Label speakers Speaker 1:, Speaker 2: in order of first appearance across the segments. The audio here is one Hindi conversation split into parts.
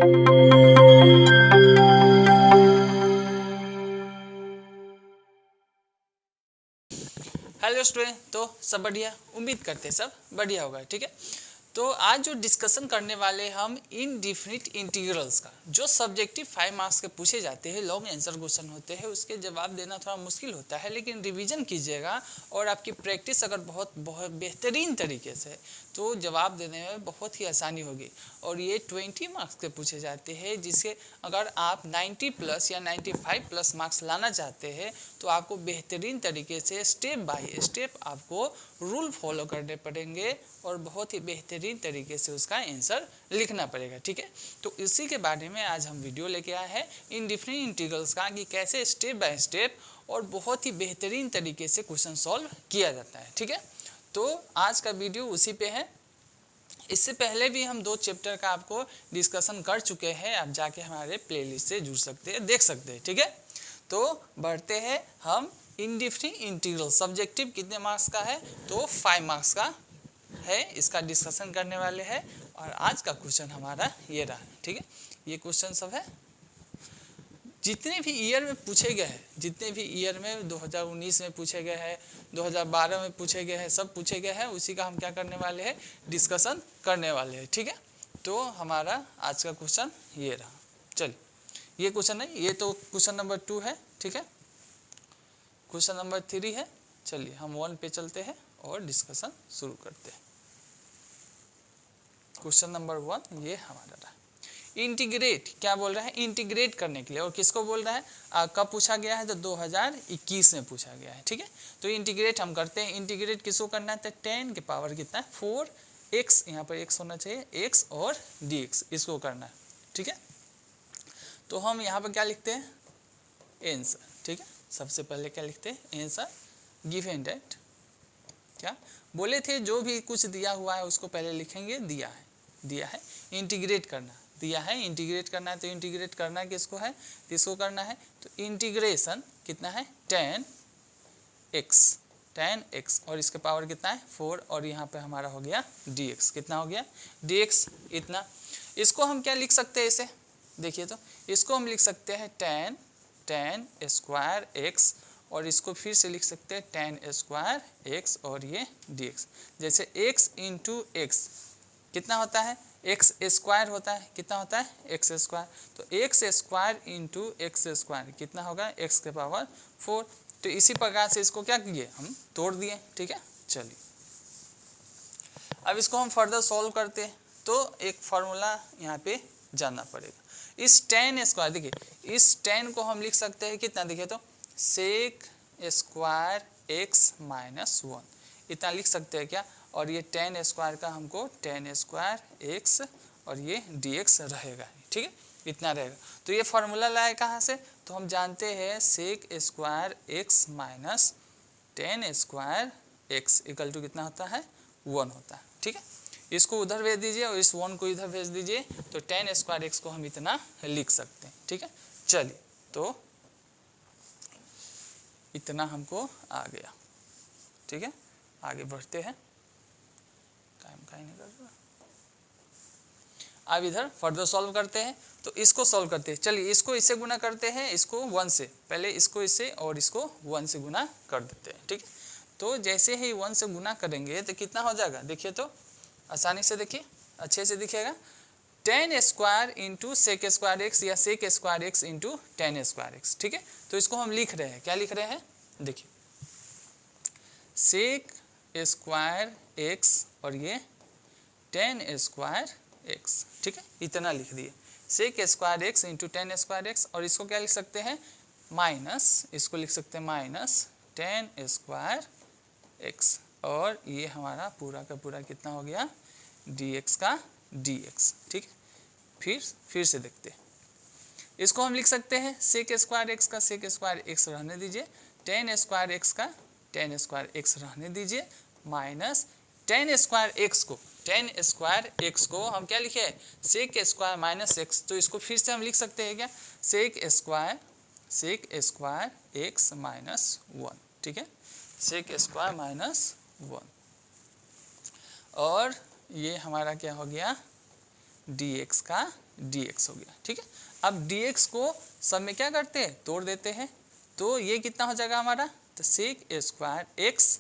Speaker 1: हेलो स्टूडेंट, तो सब बढ़िया, उम्मीद करते हैं सब बढ़िया होगा। ठीक है, तो आज जो डिस्कशन करने वाले हम इनडिफिनिट इंटीग्रल्स का, जो सब्जेक्टिव 5 मार्क्स के पूछे जाते हैं, लॉन्ग आंसर क्वेश्चन होते हैं, उसके जवाब देना थोड़ा मुश्किल होता है, लेकिन रिवीजन कीजिएगा और आपकी प्रैक्टिस अगर बहुत बेहतरीन तरीके से, तो जवाब देने में बहुत ही आसानी होगी। और ये 20 मार्क्स के पूछे जाते हैं, जिसे अगर आप 90 प्लस या 95 प्लस मार्क्स लाना चाहते हैं, तो आपको बेहतरीन तरीके से स्टेप बाय स्टेप आपको रूल फॉलो करने पड़ेंगे और बहुत ही बेहतरीन तरीके से उसका आंसर लिखना पड़ेगा। ठीक है, तो इसी के बारे में आज हम वीडियो लेके आए हैं इनडिफिनिट इंटीग्रल्स का, कि कैसे स्टेप बाय स्टेप और बहुत ही बेहतरीन तरीके से क्वेश्चन सॉल्व किया जाता है। ठीक है, तो आज का वीडियो उसी पे है। इससे पहले भी हम 2 चैप्टर का आपको डिस्कशन कर चुके हैं, आप जाके हमारे प्लेलिस्ट से जुड़ सकते हैं, देख सकते हैं। ठीक है, तो बढ़ते हैं हम इनडिफिनिट इंटीग्रल। सब्जेक्टिव कितने मार्क्स का है? तो 5 मार्क्स का है, इसका डिस्कशन करने वाले हैं। और आज का क्वेश्चन हमारा ये रहा। ठीक है, ये क्वेश्चन सब है जितने भी ईयर में पूछे गए हैं, जितने भी ईयर में 2019 में पूछे गए हैं, 2012 में पूछे गए हैं, सब पूछे गए हैं, उसी का हम क्या करने वाले हैं, डिस्कशन करने वाले हैं। ठीक है, तो हमारा आज का क्वेश्चन ये रहा। चलिए, ये क्वेश्चन है, ये तो क्वेश्चन नंबर 2 है। ठीक है, क्वेश्चन नंबर 3 है। चलिए हम 1 पे चलते हैं और डिस्कशन शुरू करते हैं। क्वेश्चन नंबर 1 ये हमारा रहा। इंटीग्रेट, क्या बोल रहा है? इंटीग्रेट करने के लिए। और किसको बोल रहा है? कब पूछा गया है? तो 2021 में पूछा गया है। ठीक है, तो इंटीग्रेट हम करते हैं। इंटीग्रेट किसको करना है? तो 10 के पावर कितना है? 4x, यहाँ पर x होना चाहिए, x और dx, इसको करना है। ठीक है, तो हम यहाँ पर क्या लिखते हैं? आंसर। ठीक है, सबसे पहले क्या लिखते हैं? आंसर गिवन दैट, क्या बोले थे, जो भी कुछ दिया हुआ है उसको पहले लिखेंगे, दिया है इंटीग्रेट करना, दिया है इंटीग्रेट करना है। तो इंटीग्रेट करना किसको है? किसको करना है? तो इंटीग्रेशन कितना है? 10x और इसके पावर कितना है? 4, और यहाँ पे हमारा हो गया dx, कितना हो गया? dx इतना। इसको हम क्या लिख सकते हैं? इसे देखिए, तो इसको हम लिख सकते हैं 10 स्क्वायर x, और इसको फिर से लिख सकते हैं 10 स्क्वायर x और ये dx। जैसे x इंटू एक्स कितना होता है? x स्क्वायर होता है, कितना होता है? x square. तो x square into x square कितना होगा? x के पावर 4। तो इसी प्रकार से इसको क्या किए? हम तोड़ दिए। ठीक है, चलिए अब इसको हम फर्दर सॉल्व करते हैं। तो एक फार्मूला यहाँ पे जानना पड़ेगा। इस 10 स्क्वायर, देखिए इस 10 को हम लिख सकते हैं कितना? देखिए तो सेक स्क्वायर x माइनस 1, इतना लिख सकते हैं क्या? और ये 10 स्क्वायर का हमको 10 स्क्वायर x और ये dx रहेगा। ठीक है, इतना रहेगा। तो ये फार्मूला लाए कहाँ से? तो हम जानते हैं sec square x minus 10 square x equal to कितना होता है? 1 होता है। ठीक है, इसको उधर भेज दीजिए और इस 1 को इधर भेज दीजिए, तो 10 स्क्वायर x को हम इतना लिख सकते हैं। ठीक है, चलिए तो इतना हमको आ गया। ठीक है, आगे बढ़ते हैं, टाइम कहीं नहीं कर रहा। अब इधर फर्दर सॉल्व करते हैं। तो इसको सॉल्व करते हैं। चलिए इसको इससे गुना करते हैं, इसको 1 से, पहले इसको इससे और इसको 1 से गुना कर देते हैं। ठीक है, तो जैसे ही 1 से गुना करेंगे तो कितना हो जाएगा? देखिए तो आसानी से देखिए, अच्छे से दिखेगा। 10 square into sec square x या sec square x into 10 square x. ठीक है, तो इसको हम लिख रहे हैं, क्या लिख रहे हैं? देखिए सेक स्क्वायर एक्स और ये 10 स्क्वायर एक्स। ठीक है, इतना लिख दिए, sec square x into 10 square x. और इसको क्या लिख सकते हैं? माइनस, इसको लिख सकते हैं माइनस 10 स्क्वायर एक्स, और ये हमारा पूरा का पूरा कितना हो गया? dx का dx। ठीक है, फिर से देखते हैं। इसको हम लिख सकते हैं सेक स्क्वायर एक्स का सेक स्क्वायर एक्स रहने दीजिए, 10 स्क्वायर एक्स का 10 स्क्वायर एक्स रहने दीजिए, माइनस 10 स्क्वायर एक्स को 10 स्क्वायर एक्स को हम क्या लिखे? Sec square minus x. तो इसको फिर से हम लिख सकते हैं क्या? Sec square x minus 1। ठीक है, सेक स्क्वायर माइनस 1, और ये हमारा क्या हो गया? dx का dx हो गया, ठीक है। अब dx को सब में क्या करते हैं, तोड़ देते हैं, तो ये कितना हो जाएगा हमारा, तो sec square x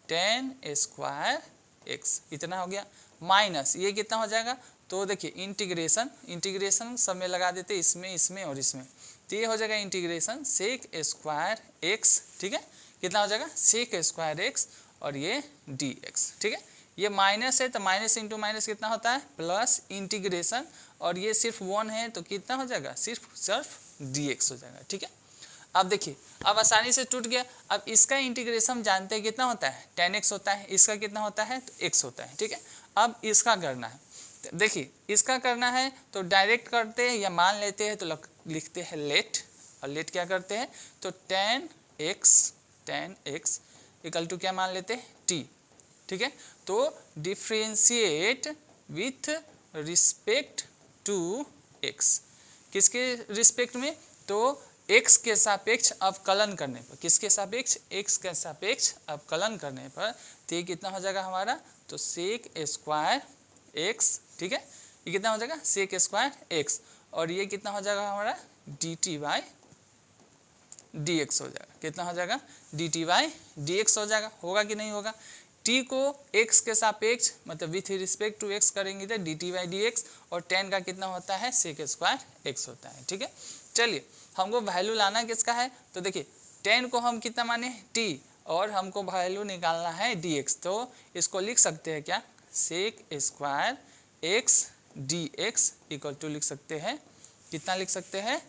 Speaker 1: ten square x इतना हो गया, माइनस ये कितना हो जाएगा, तो देखिए इंटीग्रेशन सब में लगा देते इसमें इसमें और इसमें, तो ये हो जाएगा इंटीग्रेशन सेक स्क्वायर एक्स, ठीक है, कितना हो जाएगा सेक स्क्वायर एक्स और ये dx, ठीक है। ये माइनस है तो माइनस इंटू माइनस कितना होता है प्लस इंटीग्रेशन, और ये सिर्फ 1 है तो कितना हो जाएगा सिर्फ dx हो जाएगा, ठीक है। अब देखिए अब आसानी से टूट गया। अब इसका इंटीग्रेशन जानते हैं कितना होता है tan x होता है, इसका कितना होता है तो x होता है, ठीक है। अब इसका करना है, देखिए इसका करना है तो डायरेक्ट करते हैं या मान लेते हैं तो लिखते हैं लेट, और लेट क्या करते हैं तो tan x इक्वल टू क्या मान लेते हैं t, ठीक है। तो differentiate with respect to x, किसके रिस्पेक्ट में, तो x के सापेक्ष अवकलन करने पर, किसके सापेक्ष x के सापेक्ष अवकलन करने पर, तो ये कितना हो जाएगा हमारा तो सेक स्क्वायर x, ठीक है, ये कितना हो जाएगा सेक स्क्वायर x, और ये कितना हो जाएगा हमारा dt बाई dx हो जाएगा, कितना हो जाएगा dt बाई dx हो जाएगा, होगा कि नहीं होगा। t को x के सापेक्ष मतलब विथ रिस्पेक्ट टू x करेंगे तो dt बाई dx, और tan का कितना होता है सेक स्क्वायर x होता है, ठीक है। चलिए हमको वैल्यू लाना किसका है, तो देखिए tan को हम कितना माने t, और हमको वैल्यू निकालना है dx, तो इसको लिख सकते हैं क्या sec square x dx equal to लिख सकते हैं, कितना लिख सकते हैं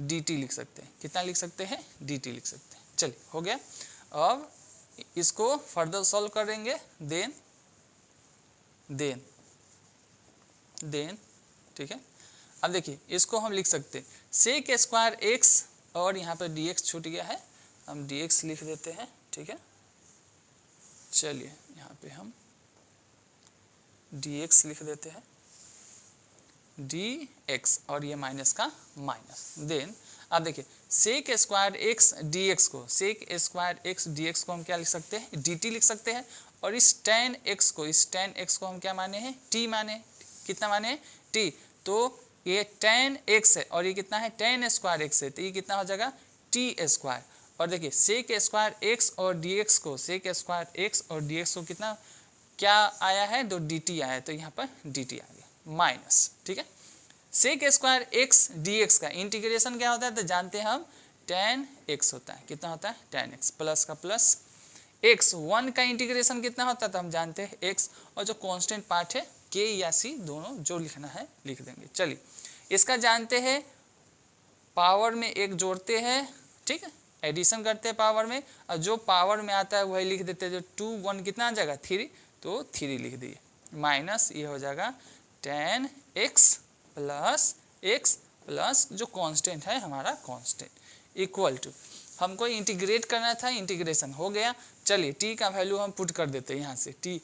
Speaker 1: dt लिख सकते हैं, कितना लिख सकते हैं dt लिख सकते हैं। चलिए हो गया। अब इसको फर्दर सॉल्व करेंगे, देन ठीक है। अब देखिए इसको हम लिख सकते हैं सेक स्क्वायर x, और यहाँ पर dx छूट गया है, हम dx लिख देते हैं, ठीक है। चलिए यहाँ पे हम dx लिख देते हैं, dx, और ये माइनस का माइनस, देन अब देखिए सेक स्क्वायर x dx को, सेक स्क्वायर x dx को हम क्या लिख सकते हैं dt लिख सकते हैं, और इस tan x को हम क्या माने हैं t माने, कितना माने हैं t, तो ये tan x है और ये कितना है tan स्क्वायर x है, तो ये कितना हो जाएगा t स्क्वायर, और देखिए सेक स्क्वायर x और dx को, सेक स्क्वायर x और dx को कितना क्या आया है तो dt आया है, तो यहाँ पर dt आ गया माइनस, ठीक है। सेक स्क्वायर x dx का इंटीग्रेशन क्या होता है तो जानते हैं हम tan x होता है, कितना होता है tan x, प्लस का प्लस x, 1 का इंटीग्रेशन कितना होता है तो हम जानते हैं x, और जो कांस्टेंट पार्ट है k या c दोनों जो लिखना है लिख देंगे। चलिए इसका जानते हैं पावर में एक जोड़ते हैं, ठीक है, एडिशन करते हैं पावर में, और जो पावर में आता है वही लिख देते हैं, जो 2 1 कितना आ जाएगा 3, तो 3 लिख दिए, माइनस ये हो जाएगा tan x प्लस जो कांस्टेंट है हमारा कांस्टेंट इक्वल टू, हमको इंटीग्रेट करना था, इंटीग्रेशन हो गया। चलिए t का वैल्यू हम पुट कर देते हैं यहाँ से, t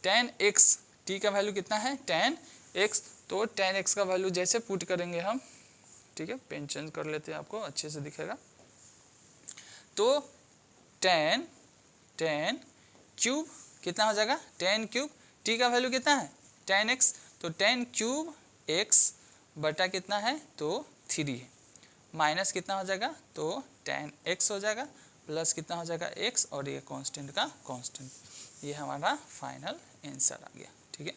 Speaker 1: tan x, t का वैल्यू कितना है tan x, तो tan x का वैल्यू जैसे पुट करेंगे हम, ठीक है, पेन चेंज कर लेते हैं आपको अच्छे से दिखेगा, तो tan क्यूब कितना हो जाएगा tan क्यूब, t का वैल्यू कितना है tan x, तो tan क्यूब x बटा कितना है तो 3 है, माइनस कितना हो जाएगा तो tan x हो जाएगा, प्लस कितना हो जाएगा x, और ये कांस्टेंट का कांस्टेंट, ये हमारा फाइनल आंसर आ गया, ठीक है।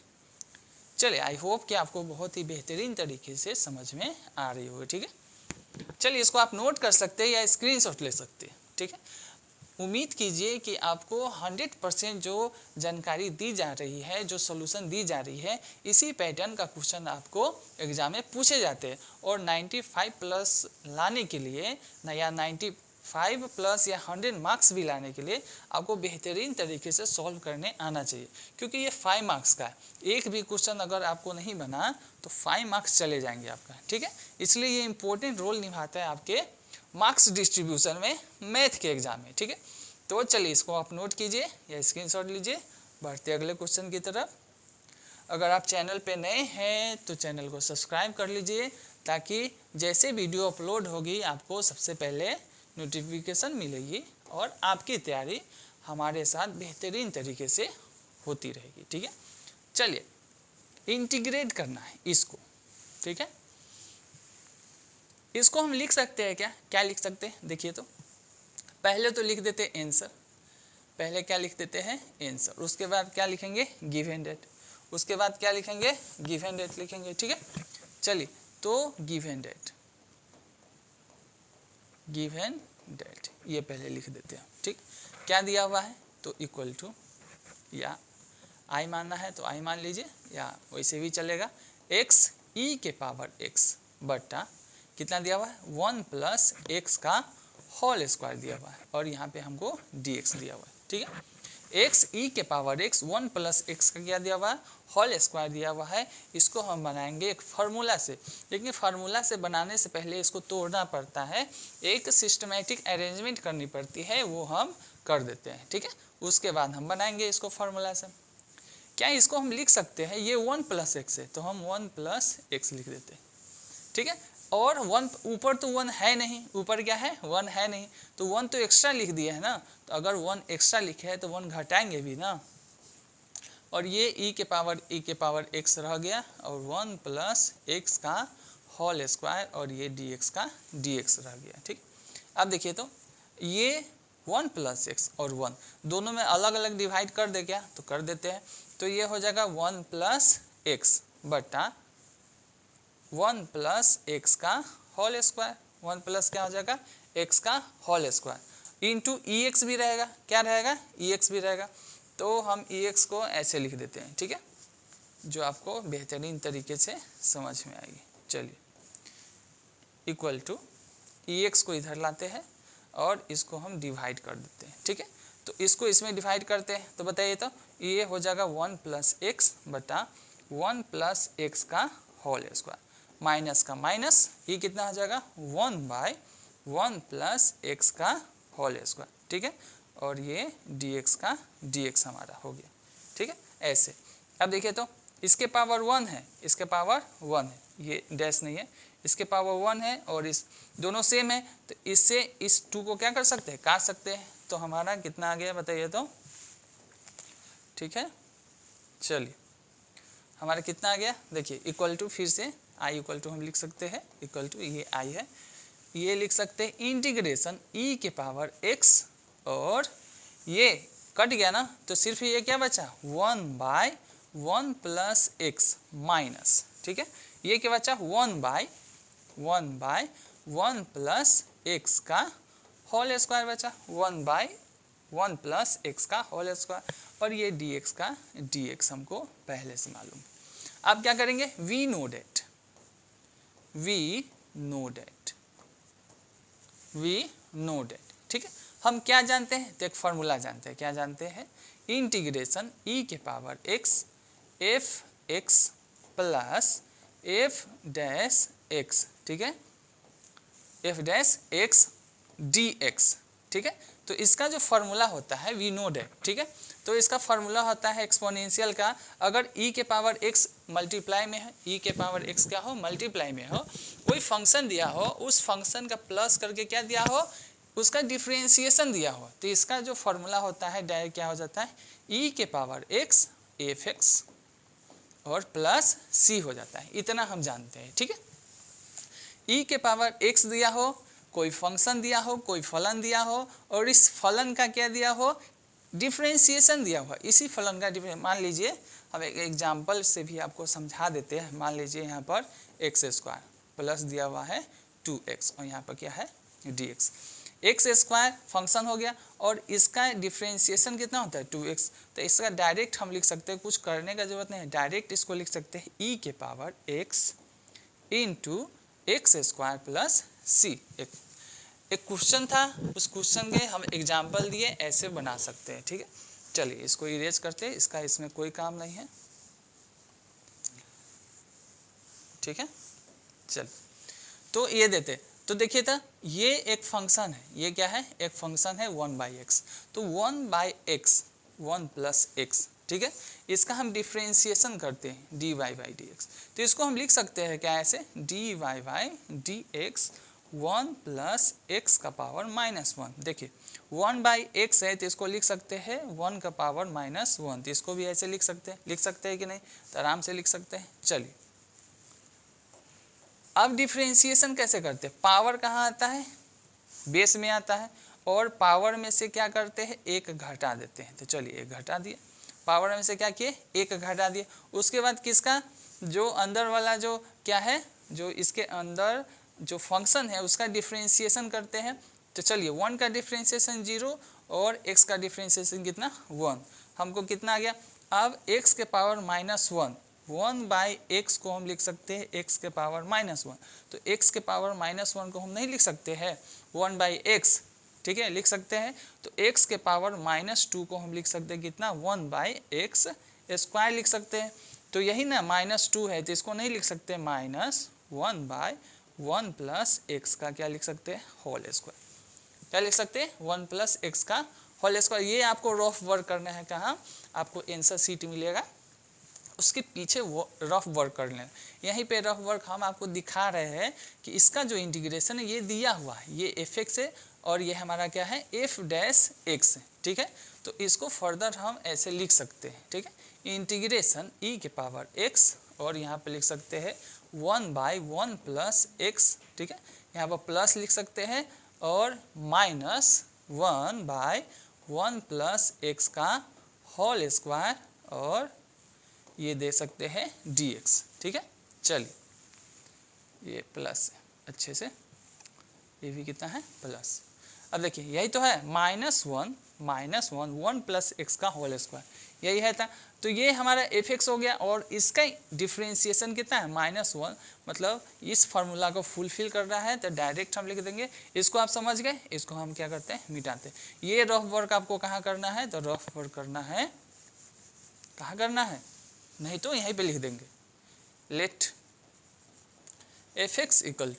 Speaker 1: चलिए आई होप कि आपको बहुत ही बेहतरीन तरीके से समझ में आ रही होगी, ठीक है। चलिए इसको आप नोट कर सकते हैं या स्क्रीनशॉट ले सकते हैं, ठीक है। उम्मीद कीजिए कि आपको 100% जो जानकारी दी जा रही है, जो सॉल्यूशन दी जा रही है, इसी पैटर्न का क्वेश्चन आपको एग्जाम में पूछे जाते हैं, और 95 प्लस लाने के लिए या 95 प्लस या 100 मार्क्स भी लाने के लिए आपको बेहतरीन तरीके से सॉल्व करने आना चाहिए, क्योंकि ये 5 मार्क्स का है, एक भी क्वेश्चन अगर आपको नहीं बना तो 5 मार्क्स चले जाएंगे आपका, ठीक है। इसलिए ये इंपॉर्टेंट रोल निभाता है आपके मार्क्स डिस्ट्रीब्यूशन में, मैथ के एग्जाम में, ठीक है। तो चलिए इसको आप नोट कीजिए या स्क्रीनशॉट लीजिए, बढ़ते अगले क्वेश्चन की तरफ। अगर आप चैनल पे नए हैं तो चैनल को सब्सक्राइब कर लीजिए, ताकि जैसे वीडियो अपलोड होगी आपको सबसे पहले नोटिफिकेशन मिलेगी, और आपकी तैयारी हमारे साथ बेहतरीन तरीके से होती रहेगी, ठीक है। चलिए इंटीग्रेट करना है इसको, ठीक है, इसको हम लिख सकते हैं क्या, क्या लिख सकते हैं, देखिए तो पहले तो लिख देते हैं आंसर, पहले क्या लिख देते हैं आंसर, उसके बाद क्या लिखेंगे गिवन डेट, उसके बाद क्या लिखेंगे गिवन डेट लिखेंगे। ठीक है, चलिए तो गिवन डेट, गिवन डेट ये पहले लिख देते हैं। ठीक, क्या दिया हुआ है तो इक्वल टू, या आई मानना है तो आई मान लीजिए, या वैसे भी चलेगा, एक्स ई के पावर एक्स बट्टा कितना दिया हुआ है 1 प्लस एक्स का होल स्क्वायर दिया हुआ है, और यहाँ पे हमको dx दिया हुआ है। ठीक है, एक्स ई के पावर एक्स 1 प्लस एक्स का क्या दिया हुआ है होल स्क्वायर दिया हुआ है। इसको हम बनाएंगे एक फार्मूला से, लेकिन फार्मूला से बनाने से पहले इसको तोड़ना पड़ता है, एक सिस्टमेटिक अरेंजमेंट करनी पड़ती है, वो हम कर देते हैं। ठीक है, उसके बाद हम बनाएंगे इसको फार्मूला से। क्या इसको हम लिख सकते हैं, ये 1 प्लस एक्स है तो हम 1 प्लस एक्स लिख देते हैं। ठीक है, और 1 ऊपर तो 1 है नहीं, ऊपर क्या है 1 है नहीं, तो 1 तो एक्स्ट्रा लिख दिया है ना, तो अगर 1 एक्स्ट्रा लिखे है तो 1 घटाएंगे भी ना, और ये e के पावर x रह गया, और 1 प्लस एक्स का होल स्क्वायर, और ये dx का dx रह गया। ठीक, अब देखिए तो ये 1 प्लस एक्स और 1 दोनों में अलग अलग डिवाइड कर दे क्या, तो कर देते हैं, तो ये हो जाएगा 1 प्लस एक्स बटा 1 प्लस एक्स का होल स्क्वायर, 1 प्लस क्या हो जाएगा एक्स का होल स्क्वायर इंटू ई एक्स भी रहेगा, क्या रहेगा ई एक्स भी रहेगा, तो हम ई एक्स को ऐसे लिख देते हैं। ठीक है, जो आपको बेहतरीन तरीके से समझ में आएगी। चलिए, इक्वल टू ई एक्स को इधर लाते हैं और इसको हम डिवाइड कर देते हैं। ठीक है, तो इसको इसमें डिवाइड करते हैं, तो बताइए तो ये हो जाएगा 1 प्लस एक्स बटा 1 प्लस एक्स का होल स्क्वायर, माइनस का माइनस, ये कितना हो जाएगा 1 बाय 1 प्लस एक्स का होल स्क्वायर। ठीक है, और ये dx का dx हमारा हो गया। ठीक है, ऐसे। अब देखिए तो इसके पावर 1 है, इसके पावर 1 है, ये डैश नहीं है, इसके पावर 1 है और इस दोनों सेम है, तो इससे इस 2 को क्या कर सकते हैं काट सकते हैं, तो हमारा कितना आ गया बताइए तो। ठीक है, चलिए हमारा कितना आ गया, देखिए इक्वल टू, फिर से आई इक्वल टू हम लिख सकते हैं, इक्वल टू ये आई है, ये लिख सकते हैं इंटीग्रेशन ई के पावर एक्स, और ये कट गया ना, तो सिर्फ ये क्या बचा 1 बाय 1 प्लस एक्स माइनस। ठीक है, ये क्या बचा 1 बाय 1 प्लस एक्स का होल स्क्वायर बचा, 1 बाय 1 प्लस एक्स का होल स्क्वायर, और ये dx का dx हमको पहले से मालूम। अब क्या करेंगे, वी नो डेट, ठीक है, हम क्या जानते हैं, तो एक फार्मूला जानते हैं, क्या जानते हैं, इंटीग्रेशन ई के power x F x plus F dash x. ठीक है, F dash x D x. ठीक है, तो इसका जो फार्मूला होता है वी नो डेट। ठीक है, तो इसका फार्मूला होता है एक्सपोनेंशियल का, अगर e के पावर x मल्टीप्लाई में है, e के पावर x क्या हो मल्टीप्लाई में हो, कोई फंक्शन दिया हो, उस फंक्शन का प्लस करके क्या दिया हो उसका डिफ्रेंशिएशन दिया हो, तो इसका जो फार्मूला होता है डायरेक्ट क्या हो जाता है e के पावर x एफ एक्स और प्लस c हो जाता है, इतना हम जानते हैं। ठीक है, e के पावर x दिया हो, कोई फंक्शन दिया हो, कोई फलन दिया हो, और इस फलन का क्या दिया हो डिफ्रेंशिएशन दिया हुआ, इसी फलन का मान लीजिए हम एक एग्जाम्पल से भी आपको समझा देते हैं। मान लीजिए यहाँ पर एक्स स्क्वायर प्लस दिया हुआ है 2x, और यहाँ पर क्या है dx, एक्स स्क्वायर फंक्शन हो गया, और इसका डिफ्रेंशिएशन कितना होता है 2x, तो इसका डायरेक्ट हम लिख सकते हैं, कुछ करने का जरूरत नहीं है, डायरेक्ट इसको लिख सकते हैं e के power x into x square plus c। एक क्वेश्चन था, उस क्वेश्चन के हम एग्जाम्पल दिए, ऐसे बना सकते हैं। ठीक है, चलिए इसको इरेज करते हैं, इसका इसमें कोई काम नहीं है। ठीक है, चल तो ये देते, तो देखिए था ये एक फंक्शन है, ये क्या है एक फंक्शन है 1 बाई एक्स, तो 1 बाई एक्स 1 प्लस एक्स। ठीक है, इसका हम डिफ्रेंशिएशन करते हैं dy बाई dx, तो इसको हम लिख सकते हैं क्या ऐसे dy by dx 1 plus x का पावर -1। देखिए 1 बाई एक्स है तो इसको लिख सकते हैं 1 का पावर -1, तो इसको भी ऐसे लिख सकते हैं कि नहीं, तो आराम से लिख सकते हैं। चलिए अब डिफ्रेंशिएशन कैसे करते हैं, पावर कहाँ आता है, बेस में आता है, और पावर में से क्या करते हैं, एक घटा देते हैं। तो चलिए एक घटा दिए, पावर में से क्या किए, एक घटा दिए। उसके बाद किसका, जो अंदर वाला जो क्या है, जो इसके अंदर जो फंक्शन है उसका डिफ्रेंशिएशन करते हैं। तो चलिए 1 का डिफ्रेंशिएशन 0 और x का डिफ्रेंशिएशन कितना 1, हमको कितना आ गया। अब x के पावर -1, 1/x को हम लिख सकते हैं x के पावर -1। तो x के पावर -1 को हम नहीं लिख सकते हैं 1/x, ठीक है, लिख सकते हैं। तो x के पावर -2 को हम लिख सकते हैं कितना 1/x स्क्वायर लिख सकते हैं। तो यही ना -2 है, तो इसको नहीं लिख सकते -1/1 प्लस x का क्या लिख सकते हैं, होल स्क्वायर। क्या लिख सकते हैं, 1 प्लस x का होल स्क्वायर। ये आपको रफ वर्क करना है, कहाँ आपको आंसर शीट मिलेगा, उसके पीछे वो रफ वर्क कर लें। यहीं पे रफ वर्क हम आपको दिखा रहे हैं कि इसका जो इंटीग्रेशन है ये दिया हुआ है, ये f(x) है और ये हमारा क्या है f'(x) है, ठीक है। तो इसको फर्दर हम ऐसे लिख सकते हैं, ठीक है, इंटीग्रेशन e के पावर x, और यहाँ पे लिख सकते हैं 1/1 प्लस x, ठीक है, यहाँ पर प्लस लिख सकते हैं, और -1/1 प्लस x का होल स्क्वायर, और ये दे सकते हैं dx, ठीक है। चलिए ये प्लस है अच्छे से, ये भी कितना है प्लस। अब देखिए यही तो है -1 प्लस x का होल स्क्वायर, यही है था। तो ये हमारा f(x) हो गया, और इसका डिफ्रेंशिएशन कितना है -1, मतलब इस फार्मूला को फुलफिल कर रहा है। तो डायरेक्ट हम लिख देंगे, इसको आप समझ गए, इसको हम क्या करते हैं मिटाते हैं। ये रफ वर्क आपको कहाँ करना है, तो रफ वर्क करना है, कहाँ करना है, नहीं तो यहीं पे लिख देंगे लेट f(x) इक्वल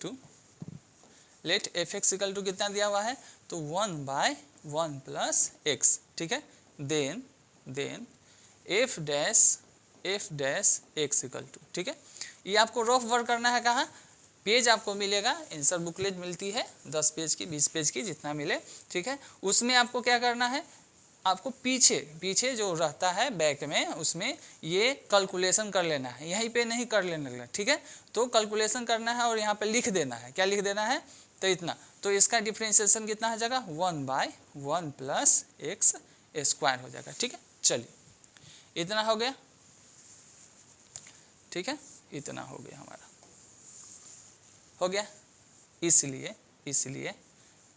Speaker 1: टू कितना दिया हुआ है, तो 1/1 प्लस x, ठीक है। Then f' x equal to, ठीक है। ये आपको रफ वर्क करना है, कहाँ पेज आपको मिलेगा, आंसर बुकलेट मिलती है 10 पेज की 20 पेज की जितना मिले, ठीक है। उसमें आपको क्या करना है, आपको पीछे जो रहता है बैक में, उसमें ये कैलकुलेशन कर लेना है, यहीं पे नहीं कर लेना, ठीक है। तो कैलकुलेशन करना है और यहाँ पे लिख देना है, क्या लिख देना है, तो इतना। तो इसका डिफ्रेंशिएशन कितना हो जाएगा 1/1 प्लस x स्क्वायर हो जाएगा, ठीक है। चलिए इतना हो गया, ठीक है, इतना हो गया हमारा, हो गया। इसलिए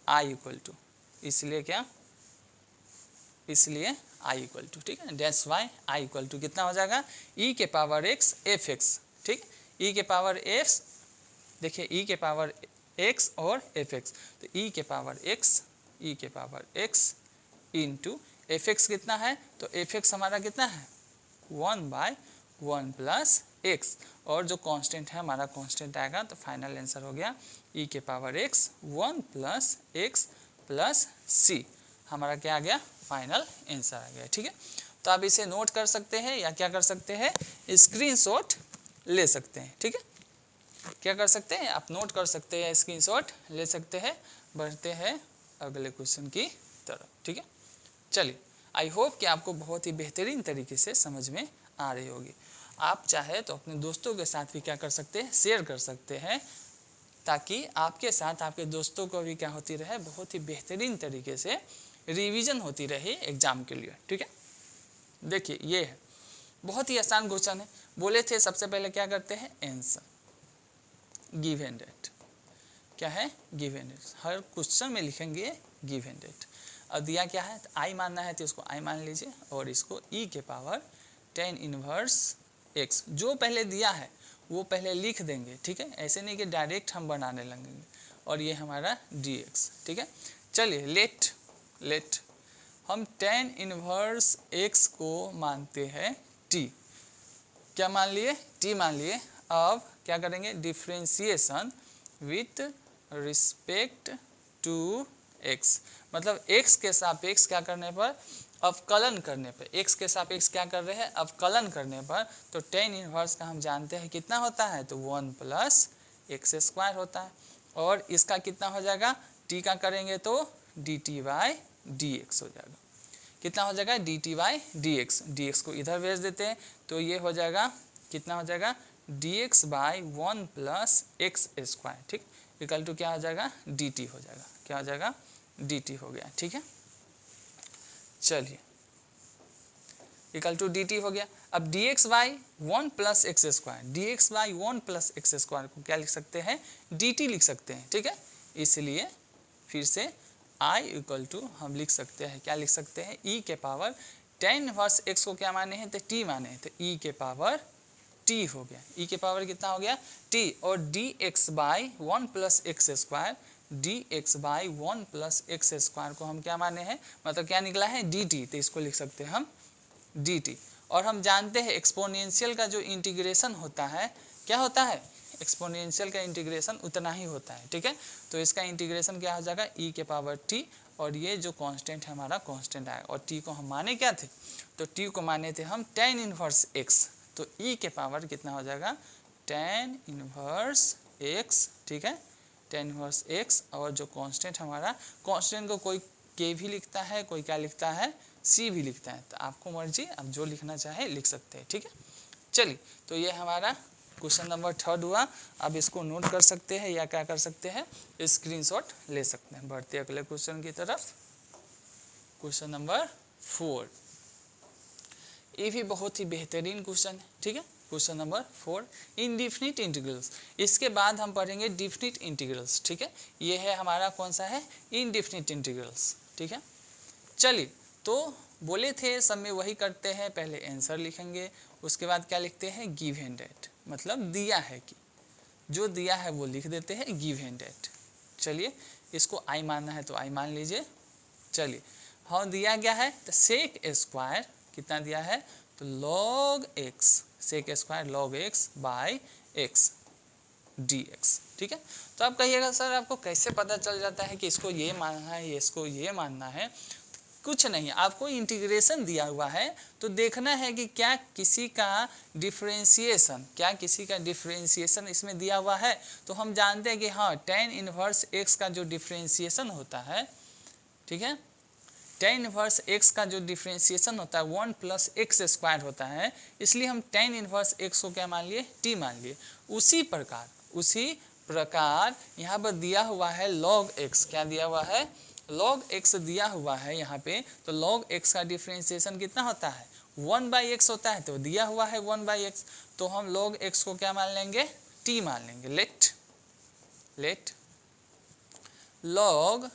Speaker 1: I इक्वल टू, इसलिए क्या, इसलिए I इक्वल टू, ठीक है, that's why I equal to कितना हो जाएगा e के पावर x f(x), ठीक, e के पावर x, देखिए e के पावर x और f(x), तो e के पावर x इंटू f(x) कितना है, तो f(x) हमारा कितना है 1/1 प्लस x, और जो कांस्टेंट है हमारा कांस्टेंट आएगा। तो फाइनल आंसर हो गया e के power x 1 plus x plus c, हमारा क्या आ गया, फाइनल आंसर आ गया, ठीक है। तो आप इसे नोट कर सकते हैं या क्या कर सकते हैं, स्क्रीनशॉट ले सकते हैं, ठीक है। क्या कर सकते हैं, आप नोट कर सकते हैं, स्क्रीनशॉट ले सकते हैं। बढ़ते हैं अगले क्वेश्चन की तरफ, ठीक है। चलिए आई होप कि आपको बहुत ही बेहतरीन तरीके से समझ में आ रही होगी। आप चाहे तो अपने दोस्तों के साथ भी क्या कर सकते हैं, शेयर कर सकते हैं, ताकि आपके साथ आपके दोस्तों को भी क्या होती रहे, बहुत ही बेहतरीन तरीके से रिवीजन होती रही एग्जाम के लिए, ठीक है। देखिए ये है बहुत ही आसान क्वेश्चन है, बोले थे सबसे पहले क्या करते हैं, आंसर गिवन डेट, क्या है गिवन डेट, हर क्वेश्चन में लिखेंगे गिवन डेट। अब दिया क्या है, तो आई मानना है तो इसको आई मान लीजिए, और इसको e के पावर tan इनवर्स x, जो पहले दिया है वो पहले लिख देंगे, ठीक है, ऐसे नहीं कि डायरेक्ट हम बनाने लगेंगे। और ये हमारा dx, ठीक है। चलिए लेट हम tan इनवर्स x को मानते हैं t, क्या मान लिए, t मान लिए। अब क्या करेंगे, differentiation with respect to x, मतलब x के सापेक्ष क्या करने पर, अवकलन करने पर, x के सापेक्ष क्या कर रहे हैं, अवकलन करने पर। तो tan इनवर्स का हम जानते हैं कितना होता है, तो 1 प्लस x स्क्वायर होता है, और इसका कितना हो जाएगा, t का करेंगे तो dt/dx हो जाएगा, कितना हो जाएगा dt/dx, dx को इधर भेज देते हैं तो ये हो जाएगा, कितना हो जाएगा dx by 1 plus x square, ठीक, इक्वल टू क्या हो जाएगा, dt हो जाएगा, क्या हो जाएगा, dt हो गया, ठीक है। चलिए इक्वल टू dt हो गया। अब dx by 1 plus x square, dx by 1 plus x square को क्या लिख सकते हैं, dt लिख सकते हैं, ठीक है। इसलिए फिर से I इक्वल टू हम लिख सकते हैं, क्या लिख सकते हैं, e के पावर tan इनवर्स x को क्या माने हैं, तो t माने हैं, तो e के पावर t हो गया, e के पावर कितना हो गया, t, और dx by 1 plus x square, dx by 1 plus x square को हम क्या माने हैं, मतलब क्या निकला है, dt, तो इसको लिख सकते हैं हम dt। और हम जानते हैं एक्सपोनेंशियल का जो इंटीग्रेशन होता है क्या होता है, एक्सपोनेंशियल का इंटीग्रेशन उतना ही होता है, ठीक है। तो इसका इंटीग्रेशन क्या हो जाएगा, e के पावर t, और ये जो कांस्टेंट है हमारा कांस्टेंट आएगा, और t को हम माने क्या थे, तो t को माने थे हम tan इनवर्स x, तो e के पावर कितना हो जाएगा, tan इनवर्स x, ठीक है, tan इनवर्स x, और जो कांस्टेंट हमारा, कांस्टेंट को कोई k भी लिखता है, कोई क्या लिखता है, c भी लिखता है, तो आपको मर्जी, आप जो लिखना चाहे लिख सकते हैं, ठीक है। चलिए, तो ये हमारा क्वेश्चन नंबर 3 हुआ। अब इसको नोट कर सकते हैं या क्या कर सकते हैं, स्क्रीनशॉट ले सकते हैं। बढ़ते अगले क्वेश्चन की तरफ, क्वेश्चन नंबर 4। ये भी बहुत ही बेहतरीन क्वेश्चन है, ठीक है। Question number 4, indefinite integrals. इसके बाद हम पढ़ेंगे डिफिनिट इंटीग्रल्स, ठीक है। ये है हमारा कौन सा है, इनडिफिनिट इंटीग्रल्स, ठीक है। चलिए, तो बोले थे सब में वही करते हैं, पहले आंसर लिखेंगे, उसके बाद क्या लिखते हैं, गिव एंड डेट, मतलब दिया है कि, जो दिया है वो लिख देते हैं, गिव एंड डेट। चलिए, इसको आई मानना है तो आई मान लीजिए। चलिए, हाँ दिया गया है, तो सेक स्क्वायर कितना दिया है, तो log x, sec square log x by x dx, ठीक है। तो आप कहिएगा सर आपको कैसे पता चल जाता है कि इसको ये मानना है, इसको ये मानना है। कुछ नहीं, आपको इंटीग्रेशन दिया हुआ है, तो देखना है कि क्या किसी का डिफरेंशिएशन, क्या किसी का डिफरेंशिएशन इसमें दिया हुआ है, तो हम जानते हैं कि हाँ tan इनवर्स x का जो डिफरेंशिएशन होता है, ठीक है, tan इनवर्स x का जो डिफरेंशिएशन होता है 1 प्लस एक्स स्क्वायर होता है, इसलिए हम tan इनवर्स x को क्या मान लिए, t मान लिए। उसी प्रकार यहाँ पर दिया हुआ है log x, क्या दिया हुआ है, log x दिया हुआ है यहाँ पे, तो log x का डिफरेंशिएशन कितना होता है, 1/x होता है, तो दिया हुआ है 1/x, तो हम log x को क्या मान लेंगे, t मान लेंगे। Let log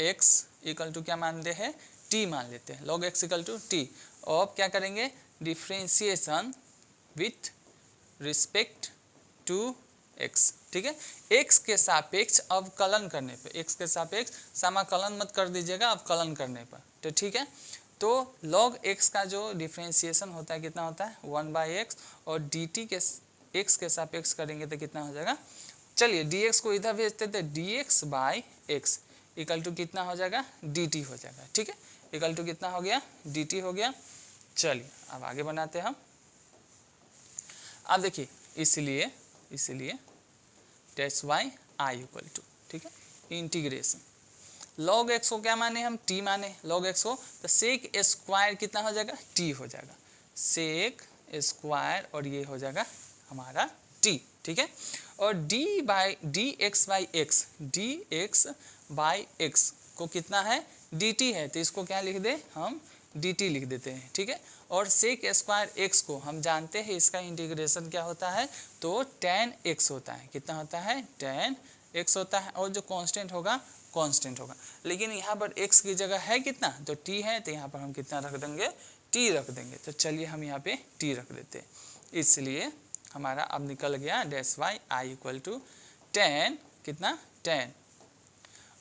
Speaker 1: x equal to क्या मानते हैं, t मान लेते हैं, log x equal to t। और अब क्या करेंगे, differentiation with respect to x, ठीक है। x के सापेक्ष अवकलन करने पे, x के सापेक्ष समाकलन मत कर दीजिएगा अवकलन करने पर, तो ठीक है। तो log x का जो डिफरेंशिएशन होता है कितना होता है, 1/x, और dt के x के सापेक्ष करेंगे तो कितना हो जाएगा। चलिए dx को इधर भेजते थे, dx by x equal to कितना हो जाएगा, dt हो जाएगा, ठीक है। इक्वल टू कितना हो गया, dt हो गया। चलिए अब आगे बनाते हैं हम। अब देखिए, इसलिए that's why I equal to, ठीक है, इंटीग्रेशन log x को क्या माने हम, t माने log x को, तो सेक स्क्वायर कितना हो जाएगा, t हो जाएगा, सेक स्क्वायर, और ये हो जाएगा हमारा t, ठीक है। और dx बाई x को कितना है, dt है, तो इसको क्या लिख दे, हम dt लिख देते हैं, ठीक है। और सेक स्क्वायर x को हम जानते हैं इसका इंटीग्रेशन क्या होता है, तो tan x होता है, कितना होता है, tan x होता है, और जो कांस्टेंट होगा कांस्टेंट होगा। लेकिन यहाँ पर x की जगह है कितना, तो t है, तो यहाँ पर हम कितना रख देंगे, t रख देंगे। तो चलिए हम यहाँ पे t रख देते हैं, इसलिए हमारा अब निकल गया that's why I equal to tan, कितना, tan,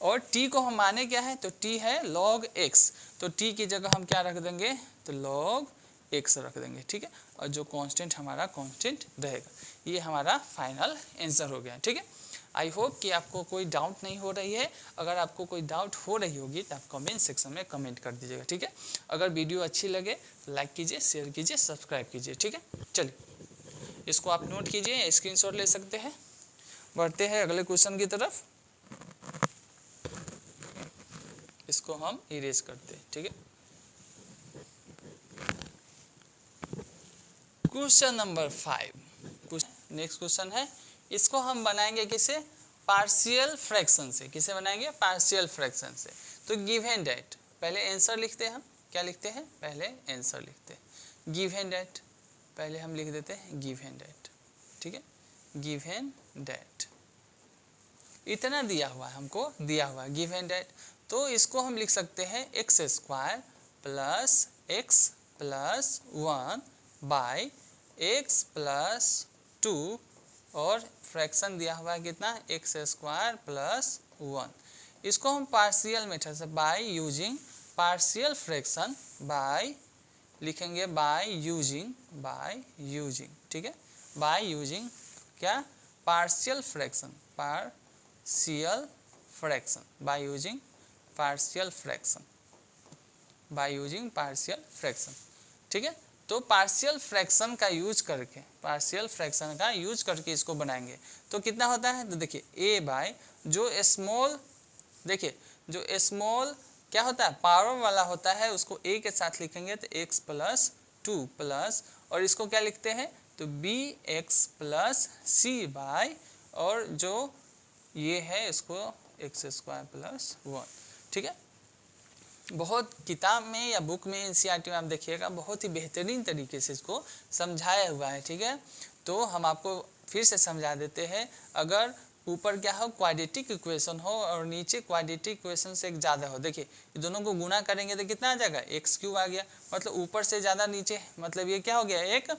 Speaker 1: और t को हम माने क्या है, तो t है log x, तो t की जगह हम क्या रख देंगे, तो log x रख देंगे, ठीक है। और जो कांस्टेंट हमारा कांस्टेंट रहेगा, ये हमारा फाइनल आंसर हो गया, ठीक है। आई होप कि आपको कोई डाउट नहीं हो रही है। अगर आपको कोई डाउट हो रही होगी तो आप कमेंट सेक्शन में कमेंट कर दीजिएगा, ठीक है। अगर वीडियो अच्छी लगे लाइक कीजिए, शेयर कीजिए, सब्सक्राइब कीजिए, ठीक है। चलिए इसको आप नोट कीजिए, स्क्रीनशॉट ले सकते हैं। बढ़ते हैं अगले क्वेश्चन की तरफ, इसको हम इरेज करते हैं, ठीक है। क्वेश्चन नंबर 5, नेक्स्ट क्वेश्चन है, इसको हम बनाएंगे किसे, पार्शियल फ्रैक्शन से। किसे बनाएंगे, पार्शियल फ्रैक्शन से। तो गिवन दैट, पहले आंसर लिखते हैं हम, क्या लिखते हैं, पहले आंसर लिखते हैं। गिवन दैट, पहले हम लिख देते हैं गिवन दैट, ठीक है, गिवन दैट इतना दिया हुआ है, हमको दिया हुआ है गिवन दैट। तो इसको हम लिख सकते हैं x square plus x plus 1 by x plus 2 और फ्रैक्शन दिया हुआ है कितना, एक्स स्क्वायर प्लस 1। इसको हम पार्शियल मेथड से by using partial fraction, by लिखेंगे बाय यूजिंग, ठीक है, बाय यूजिंग क्या, partial fraction, partial fraction, by using partial fraction, by using partial fraction, ठीक है। तो पार्शियल फ्रैक्शन का यूज करके, पार्शियल फ्रैक्शन का यूज करके इसको बनाएंगे तो कितना होता है, तो देखिए ए बाय जो स्मॉल, देखिए जो स्मॉल क्या होता है, पावर वाला होता है, उसको ए के साथ लिखेंगे तो एक्स प्लस 2 प्लस, और इसको क्या लिखते हैं, तो बी एक्स प्लस सी बाय, और जो ये है इसको एक्स स्क्वायर प्लस 1, ठीक है। बहुत किताब में या बुक में एनसीईआरटी में आप देखिएगा बहुत ही बेहतरीन तरीके से इसको समझाया हुआ है, ठीक है। तो हम आपको फिर से समझा देते हैं, अगर ऊपर क्या हो, क्वाड्रेटिक इक्वेशन हो और नीचे क्वाड्रेटिक इक्वेशन से एक ज़्यादा हो, देखिए ये दोनों को गुना करेंगे तो कितना आ जाएगा, एक्स क्यूब आ गया, मतलब ऊपर से ज़्यादा नीचे, मतलब ये क्या हो गया, एक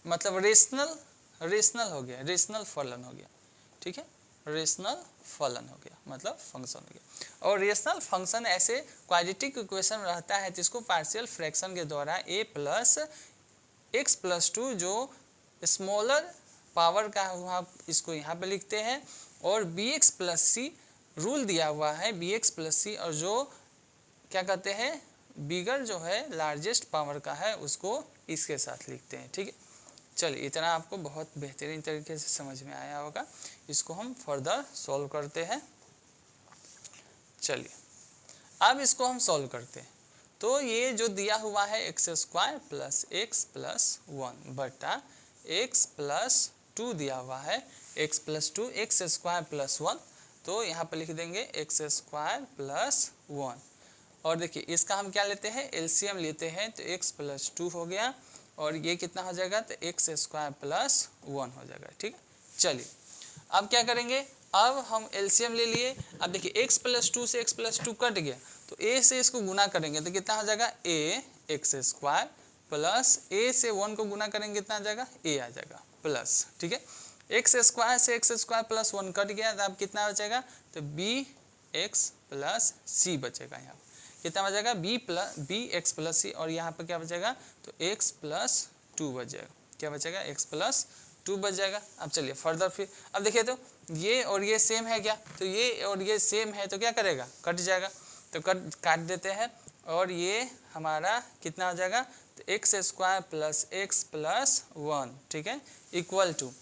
Speaker 1: मतलब रेशनल हो गया, रेशनल फलन हो गया, ठीक है, रेशनल फलन हो गया, मतलब फंक्शन हो गया। और रेशनल फंक्शन ऐसे क्वाड्रेटिक इक्वेशन रहता है जिसको पार्शियल फ्रैक्शन के द्वारा a प्लस एक्स प्लस 2 जो स्मॉलर पावर का हुआ, इसको यहाँ पे लिखते हैं, और बी एक्स प्लस सी रूल दिया हुआ है, बी एक्स प्लस सी, और जो क्या कहते हैं बिगर जो है लार्जेस्ट पावर का है उसको इसके साथ लिखते हैं, ठीक है। चलिए इतना आपको बहुत बेहतरीन तरीके से समझ में आया होगा, इसको हम फर्दर सॉल्व करते हैं। चलिए अब इसको हम सॉल्व करते हैं। तो ये जो दिया हुआ है x square plus x plus 1 बटा एक्स प्लस 2 दिया हुआ है, x plus 2 x square plus 1, तो यहाँ पर लिख देंगे एक्स स्क्वायर प्लस 1, और देखिए इसका हम क्या लेते हैं, एलसीएम लेते हैं, तो एक्स प्लस 2 हो गया, और ये कितना हो जाएगा, तो एक्स स्क्वायर प्लस 1 हो जाएगा, ठीक है। चलिए अब क्या करेंगे, अब हम एलसीएम ले लिए, अब देखिए x प्लस 2 से x प्लस 2 कट गया, तो a से इसको गुना करेंगे तो कितना हो जाएगा, a x square plus a से 1 को गुना करेंगे कितना आ जाएगा, a आ जाएगा प्लस, ठीक है। एक्स स्क्वायर से एक्स स्क्वायर प्लस 1 कट गया, तो अब कितना बचेगा, तो b एक्स प्लस c बचेगा, यहाँ कितना बचेगा, बी एक्स प्लस सी, और यहाँ पर क्या बचेगा, तो x प्लस 2 बच जाएगा, क्या बचेगा, x प्लस 2 बच जाएगा। अब चलिए फर्दर फिर, अब देखिए तो ये और ये सेम है क्या, तो ये और ये सेम है तो क्या करेगा, कट जाएगा, तो काट देते हैं, और ये हमारा कितना हो जाएगा, तो x square plus x plus 1, ठीक है, इक्वल टू,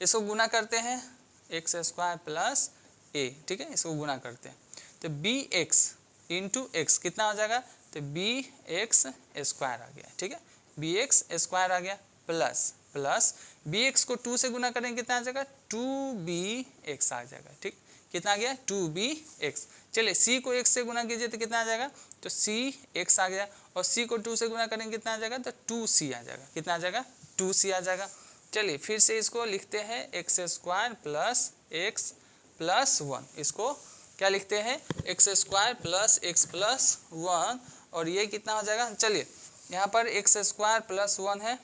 Speaker 1: इसको गुना करते हैं एक्स स्क्वायर प्लस a, ठीक है, इसको गुना करते हैं, तो बी एक्स इंटू एक्स कितना हो जाएगा, तो बी एक्स स्क्वायर आ गया, ठीक है, बी एक्स स्क्वायर आ गया, प्लस बी एक्स को 2 से गुना करेंगे कितना आ जाएगा, 2bx आ जाएगा, ठीक, कितना आ गया, 2bx। चलिए c को x से गुना कीजिए तो कितना आ जाएगा, तो cx आ गया, और c को 2 से गुना करेंगे कितना आ जाएगा, तो 2c आ जाएगा, कितना आ जाएगा, 2c आ जाएगा। चलिए फिर से इसको लिखते हैं x square plus x plus 1, इसको क्या लिखते हैं, x square plus x plus 1, और ये कितना हो जाएगा, चलिए यहाँ पर एक्स स्क्वायर प्लस 1 है,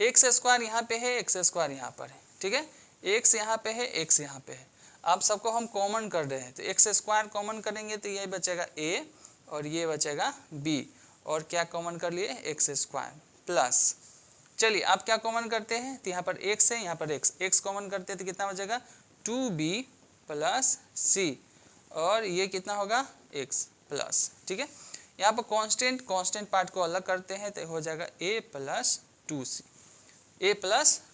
Speaker 1: एक्स स्क्वायर यहाँ पे है, एक्स स्क्वायर यहाँ पर है, ठीक है, एक्स यहाँ पे है, एक्स यहाँ पे है, अब सबको हम कॉमन कर रहे हैं, तो एक्स स्क्वायर कॉमन करेंगे तो ये बचेगा a, और ये बचेगा b, और क्या कॉमन कर लिए, एक्स स्क्वायर प्लस, चलिए अब क्या कॉमन करते हैं, तो यहाँ पर x है, यहाँ पर x कॉमन करते हैं तो कितना बचेगा, 2b प्लस c, और ये कितना होगा, x प्लस, ठीक है। यहाँ पर कांस्टेंट पार्ट को अलग करते हैं तो हो जाएगा a प्लस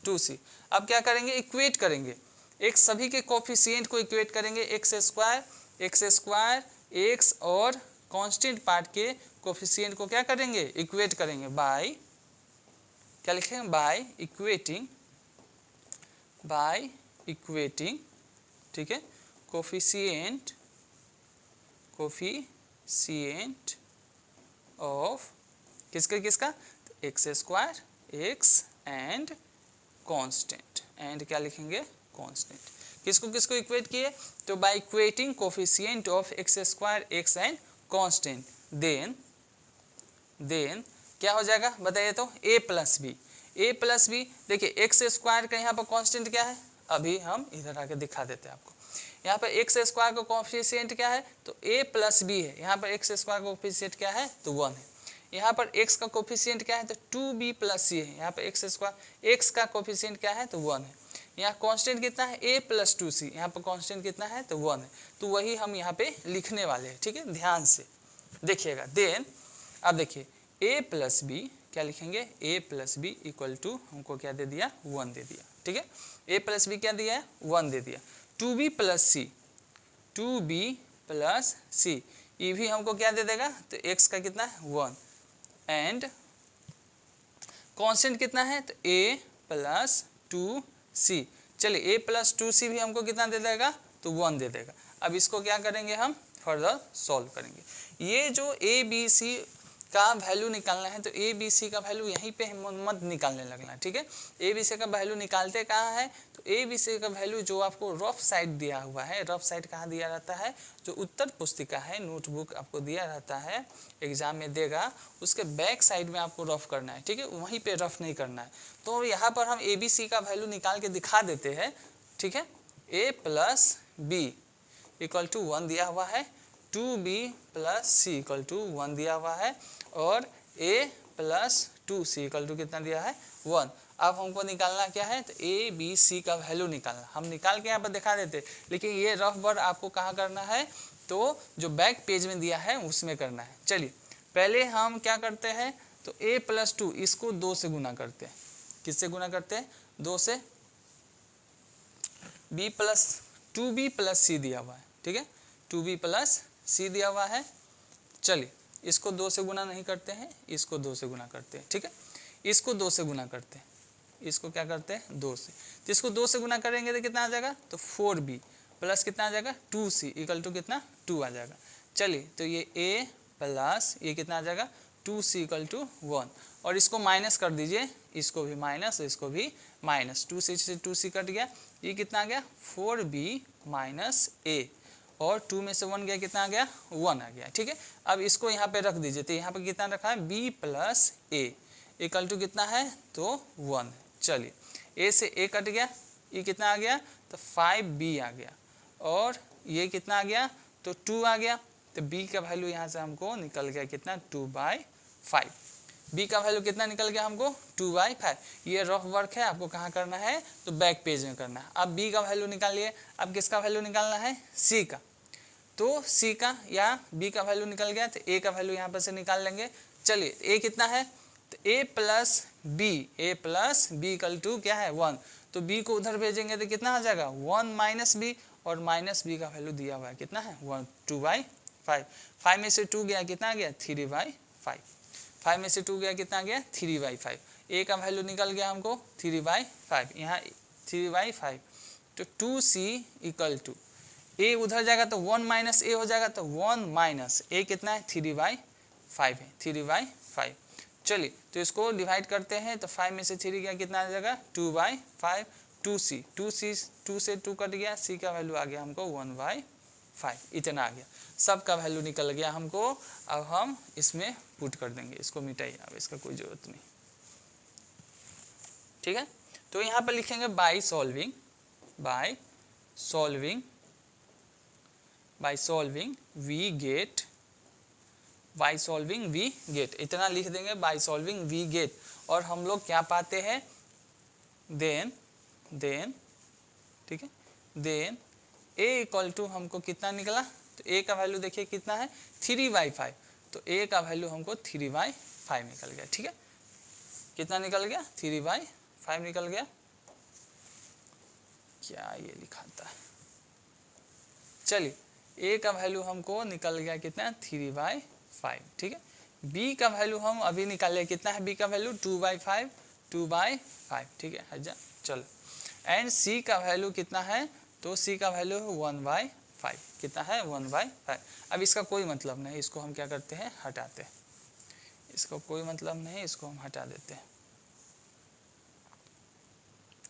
Speaker 1: 2c। अब क्या करेंगे, इक्वेट करेंगे, एक सभी के कोफिशिएंट को इक्वेट करेंगे, एक्स स्क्वायर एक्स और कांस्टेंट पार्ट के कोफिशिएंट को क्या करेंगे, इक्वेट करेंगे बाय क्या लिखेंगे, बाय इक्वेटिंग, ठीक है, कोफिशिएंट ऑफ किसका, x square, x and constant, and क्या लिखेंगे, कांस्टेंट। किसको इक्वेट किए, तो by equating coefficient of x square, x and constant, then क्या हो जाएगा बताइए तो, a प्लस बी। देखिए एक्स स्क्वायर का यहाँ पर कांस्टेंट क्या है, अभी हम इधर आके दिखा देते हैं आपको। यहाँ पर एक्स स्क्वायर का कोफिशिएंट क्या है, तो a प्लस बी है। यहाँ पर एक्स स्क्वायर का कोफिशिएंट क्या है, तो 1 है। यहाँ पर x का कोफिशिएंट क्या है, तो 2b प्लस c है। यहाँ पर एक्स स्क्वायर x का कोफिशिएंट क्या है, तो 1 है। यहाँ कांस्टेंट कितना है, a प्लस 2c, यहाँ पर कांस्टेंट कितना है, तो 1 है। तो वही हम यहाँ पे लिखने वाले हैं, ठीक है, ध्यान से देखिएगा। देन अब देखिए a प्लस बी, क्या लिखेंगे, a plus b equal to हमको क्या दे दिया, 1 दे दिया, ठीक है। a प्लस बी क्या दिया है, 1 दे दिया। 2b प्लस सी, ये भी हमको क्या दे देगा, तो x का कितना है, 1, एंड कांस्टेंट कितना है, तो a प्लस 2c। चलिए a प्लस 2c भी हमको कितना दे देगा, तो 1 दे देगा। अब इसको क्या करेंगे, हम फर्दर सॉल्व करेंगे। ये जो a b c का वैल्यू निकालना है, तो ए बी सी का वैल्यू यहीं पे मत निकालने लगना, ठीक है। ए बी सी का वैल्यू निकालते कहाँ है, तो ए बी सी का वैल्यू जो आपको रफ साइड दिया हुआ है, रफ साइड कहाँ दिया रहता है, जो उत्तर पुस्तिका है, नोटबुक आपको दिया रहता है, एग्जाम में देगा, उसके बैक साइड में आपको रफ करना है, ठीक है, वहीं पर रफ नहीं करना है। तो यहाँ पर हम ए बी सी का वैल्यू निकाल के दिखा देते हैं, ठीक है। ए प्लस बी इक्वल टू 1 दिया हुआ है, 2b plus C equal to 1 दिया हुआ है, और a plus 2c equal to कितना दिया है, 1। अब हमको निकालना क्या है, तो a b c का वैल्यू निकालना। हम निकाल के यहाँ पर दिखा देते, लेकिन ये रफ वर्क आपको कहाँ करना है, तो जो बैक पेज में दिया है उसमें करना है। चलिए पहले हम क्या करते हैं, तो a प्लस 2 इसको 2 से गुना करते हैं। किससे गुना करते हैं, 2 से। b प्लस 2b प्लस सी दिया हुआ है, ठीक है, 2b प्लस सी दिया हुआ है। चलिए इसको 2 से गुना नहीं करते हैं, इसको 2 से गुना करते हैं, ठीक है। इसको 2 से गुना करते हैं, इसको क्या करते हैं, 2 से। तो इसको 2 से गुना करेंगे तो कितना आ जाएगा, तो 4b प्लस कितना आ जाएगा, 2c इक्वल टू कितना, 2 आ जाएगा। चलिए तो ये a प्लस ये कितना आ जाएगा, 2c इक्वल टू 1, और इसको माइनस कर दीजिए, इसको भी माइनस, इसको भी माइनस, 2c से 2c कट गया, ये कितना आ गया, 4b माइनस a, और 2 में से 1 गया, कितना आ गया, 1 आ गया, ठीक है। अब इसको यहाँ पे रख दीजिए, तो यहाँ पे कितना रखा है, b plus a equal to कितना है, तो 1। चलिए a से a कट गया, ये कितना आ गया, तो 5b आ गया, और ये कितना आ गया, तो 2 आ गया। तो b का वैल्यू यहाँ से हमको निकल गया कितना, 2/5। b का वैल्यू कितना निकल गया हमको, 2/5। ये रफ वर्क है, आपको कहाँ करना है, तो बैक पेज में करना है। अब b का वैल्यू निकालिए। अब किसका वैल्यू निकालना है, c का। तो c का या b का वैल्यू निकल गया, तो a का वैल्यू यहाँ पर से निकाल लेंगे। चलिए a कितना है, तो a plus b equal to क्या है, 1। तो b को उधर भेजेंगे तो कितना आ जाएगा, 1 माइनस बी, और माइनस बी का वैल्यू दिया हुआ है कितना है, 1, 2/5। 5 में से 2 गया, कितना आ गया, 3/5। 5 में से 2 गया, कितना आ गया, 3/5। a का वैल्यू निकल गया हमको 3/5, यहाँ 3/5। तो 2c इक्वल टू a उधर जाएगा तो 1 माइनस a हो जाएगा, तो 1 माइनस a कितना है, 3/5 है, 3/5। चलिए तो इसको डिवाइड करते हैं, तो 5 में से 3 गया, कितना आ जाएगा, 2/5। 2 से 2 कट गया, c का वैल्यू आ गया हमको 1/5, इतना आ गया। सब का वैल्यू निकल गया हमको। अब हम इसमें पुट कर देंगे, इसको मिटाइए, अब इसका कोई ज़रूरत नहीं, ठीक है। तो यहाँ पर लिखेंगे बाय सॉल्विंग वी गेट, इतना लिख देंगे, बाय सॉल्विंग वी गेट। और हम लोग क्या पाते हैं, देन ठीक है, देन a इक्वल टू हमको कितना निकला, तो a का वैल्यू देखिए कितना है, 3/5। तो a का वैल्यू हमको 3/5 निकल गया, ठीक है। कितना निकल गया, 3/5 निकल गया। क्या ये लिखाता है, चलिए a का वैल्यू हमको निकल गया कितना, 3/5, ठीक है। b का वैल्यू हम अभी निकाले, कितना है b का वैल्यू, 2/5। 2/5, ठीक है, हट जा, चलो। एंड c का वैल्यू कितना है, तो c का वैल्यू है 1/5, कितना है 1/5। अब इसका कोई मतलब नहीं, इसको हम क्या करते हैं, हटाते हैं, इसको कोई मतलब नहीं, इसको हम हटा देते हैं,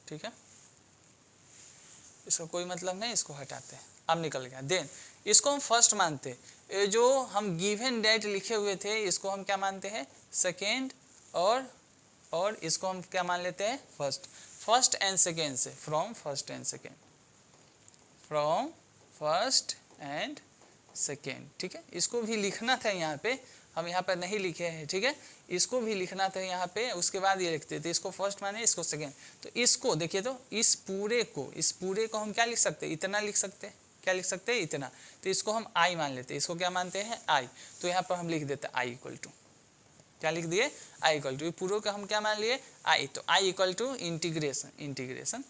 Speaker 1: ठीक है, इसका कोई मतलब नहीं, इसको हटाते हैं, अब निकल गया। देन इसको हम फर्स्ट मानते हैं, ये जो हम गिवन डेट लिखे हुए थे इसको हम क्या मानते हैं, सेकेंड, और इसको हम क्या मान लेते हैं, फर्स्ट एंड सेकेंड से, फ्रॉम फर्स्ट एंड सेकेंड, ठीक है। इसको भी लिखना था यहाँ पे, हम यहाँ पर नहीं लिखे हैं, ठीक है, इसको भी लिखना था यहाँ पे, उसके बाद ये लिखते थे, इसको फर्स्ट माने, इसको सेकेंड। तो इसको देखिए, तो इस पूरे को हम क्या लिख सकते हैं, इतना लिख सकते हैं, क्या लिख सकते हैं, इतना। तो इसको हम i मान लेते हैं, इसको क्या मानते हैं, i। तो यहाँ पर हम लिख देते हैं i इक्वल टू, क्या लिख दिए, i इक्वल टू, पूरे का हम क्या मान लिए, i। तो i इक्वल टू इंटीग्रेशन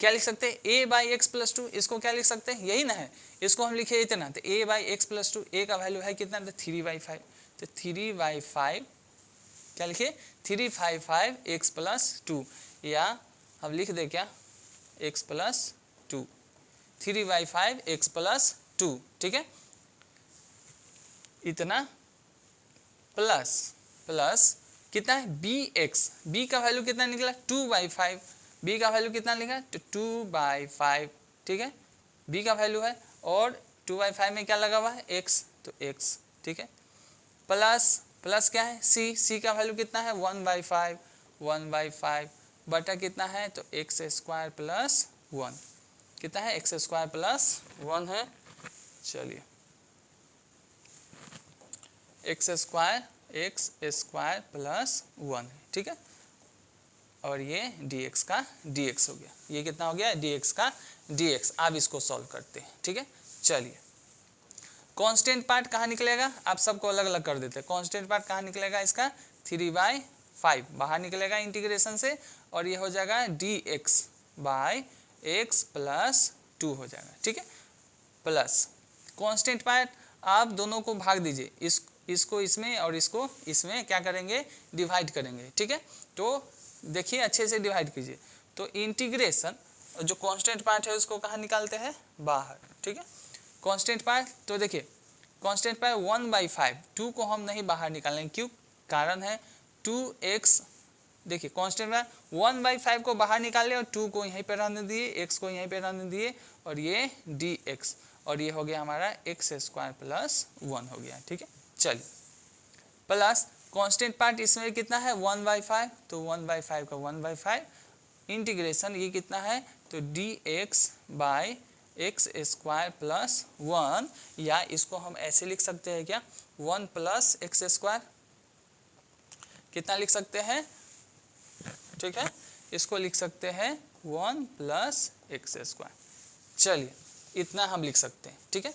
Speaker 1: क्या लिख सकते हैं, a/x+2, इसको क्या लिख सकते हैं, यही ना है, इसको हम लिखे इतना, तो a/x+2, a का वैल्यू है कितना, तो 3/5, तो 3/5 क्या लिखे, 3/5 x+2, या हम लिख दे क्या, x+2, 3/5 x+2, ठीक है, इतना प्लस कितना है, bx, b का वैल्यू कितना निकला, 2/5, b का वैल्यू कितना लिखा, तो 2/5, ठीक है, b का वैल्यू है, और 2/5 में क्या लगा हुआ है, x, तो x, ठीक है, प्लस क्या है, c का वैल्यू कितना है, 1/5 बटा कितना है, तो x² + 1, कितना है, x² + 1 है, चलिए, x² + 1, ठीक है, और ये dx का dx हो गया, ये कितना हो गया, dx का dx। अब इसको सॉल्व करते हैं, ठीक है, चलिए। कांस्टेंट पार्ट कहाँ निकलेगा, आप सबको अलग अलग कर देते हैं, कांस्टेंट पार्ट कहाँ निकलेगा, इसका 3/5 बाहर निकलेगा इंटीग्रेशन से, और ये हो जाएगा dx/x+2 हो जाएगा, ठीक है, प्लस कांस्टेंट पार्ट आप दोनों को भाग दीजिए, इसको इसमें और इसको इसमें क्या करेंगे, डिवाइड करेंगे, ठीक है। तो देखिए अच्छे से डिवाइड कीजिए, तो इंटीग्रेशन जो कांस्टेंट पार्ट है उसको कहाँ निकालते हैं, बाहर, ठीक है, कांस्टेंट पार्ट। तो देखिए कांस्टेंट पार्ट 1/5, 2 को हम नहीं बाहर निकालेंगे, क्यों, कारण है 2x, देखिए कांस्टेंट पार्ट 1/5 को बाहर निकाले और 2 को यहीं पे रहने दिए, x को यहीं पे रहने दिए, और ये dx, और ये हो गया हमारा x² + 1 हो गया, ठीक है, चलिए, प्लस कांस्टेंट पार्ट इसमें कितना है, 1/5, तो 1/5 का 1/5 इंटीग्रेशन, ये कितना है, तो dx/x² + 1, या इसको हम ऐसे लिख सकते हैं क्या, 1 + x², कितना लिख सकते हैं, ठीक है, इसको लिख सकते हैं 1 + x², चलिए इतना हम लिख सकते हैं, ठीक है।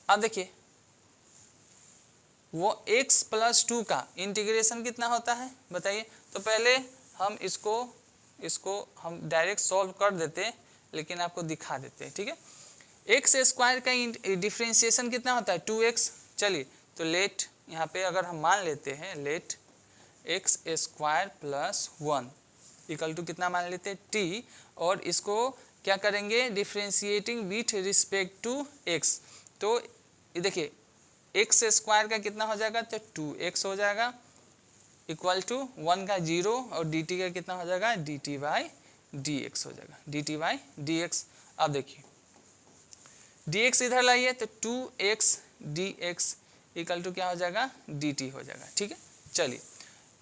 Speaker 1: अब देखिए वो x+2 का इंटीग्रेशन कितना होता है, बताइए। तो पहले हम इसको हम डायरेक्ट सॉल्व कर देते हैं, लेकिन आपको दिखा देते हैं, ठीक है। x² का डिफरेंशिएशन कितना होता है, 2x, चलिए, तो लेट यहाँ पे अगर हम मान लेते हैं, लेट x² + 1 इक्वल टू कितना मान लेते हैं, t, और इसको क्या करेंगे, differentiating with respect to x। तो ये देखिए x² का कितना हो जाएगा, तो 2x हो जाएगा, इक्वल टू 1 का 0, और dt का कितना हो जाएगा, dt/dx हो जाएगा, dt/dx। अब देखिए dx इधर लाइए, तो 2x dx इक्वल टू क्या हो जाएगा, dt हो जाएगा, ठीक है। चलिए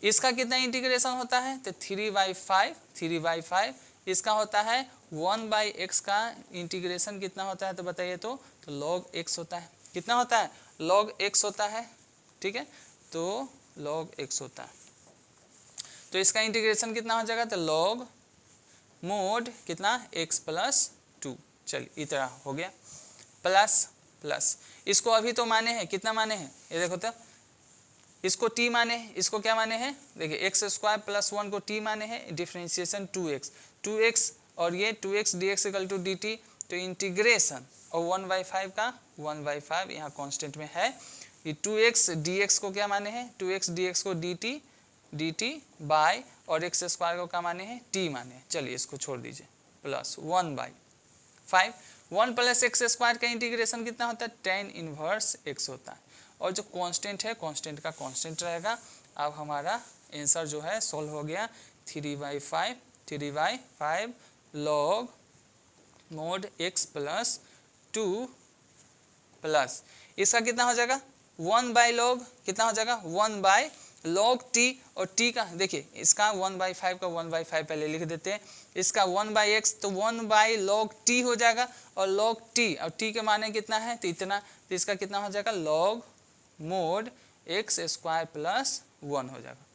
Speaker 1: इसका कितना इंटीग्रेशन होता है, तो 3/5 इसका होता है 1/x का इंटीग्रेशन कितना होता है, तो बताइए, तो log x होता है, कितना होता है, log x होता है, ठीक है, तो log x होता है, तो इसका इंटीग्रेशन कितना हो जाएगा, तो log mod कितना x+2, चलिए इतना हो गया, प्लस इसको अभी तो माने हैं, कितना माने हैं, ये देखो, तो इसको t माने हैं, इसको क्या माने हैं, देखिए x² + 1 को t माने हैं, डिफरेंशिएशन 2x, और ये 2x dx equal to dt, तो इंटीग्रेशन और 1/5 का 1/5 यहाँ कांस्टेंट में है, ये 2x dx को क्या माने हैं, 2x dx को dt डी टी बाय, और एक्स स्क्वायर को क्या माने हैं, टी माने हैं, चलिए इसको छोड़ दीजिए, प्लस 1/5। 1 प्लस एक्स स्क्वायर का इंटीग्रेशन कितना होता है, tan इनवर्स x होता है, और जो कांस्टेंट है कांस्टेंट का कांस्टेंट रहेगा। अब हमारा आंसर जो है सॉल्व हो गया, 3/5 log mod x plus 2 plus इसका कितना हो जाएगा 1/log, कितना हो जाएगा 1/log t, और t का देखिए इसका 1/5 का 1/5 पहले लिख देते हैं, इसका 1/x तो 1/log t हो जाएगा, और log t, और t के माने कितना है तो इतना, तो इसका कितना हो जाएगा log mod x square plus 1 हो जाएगा,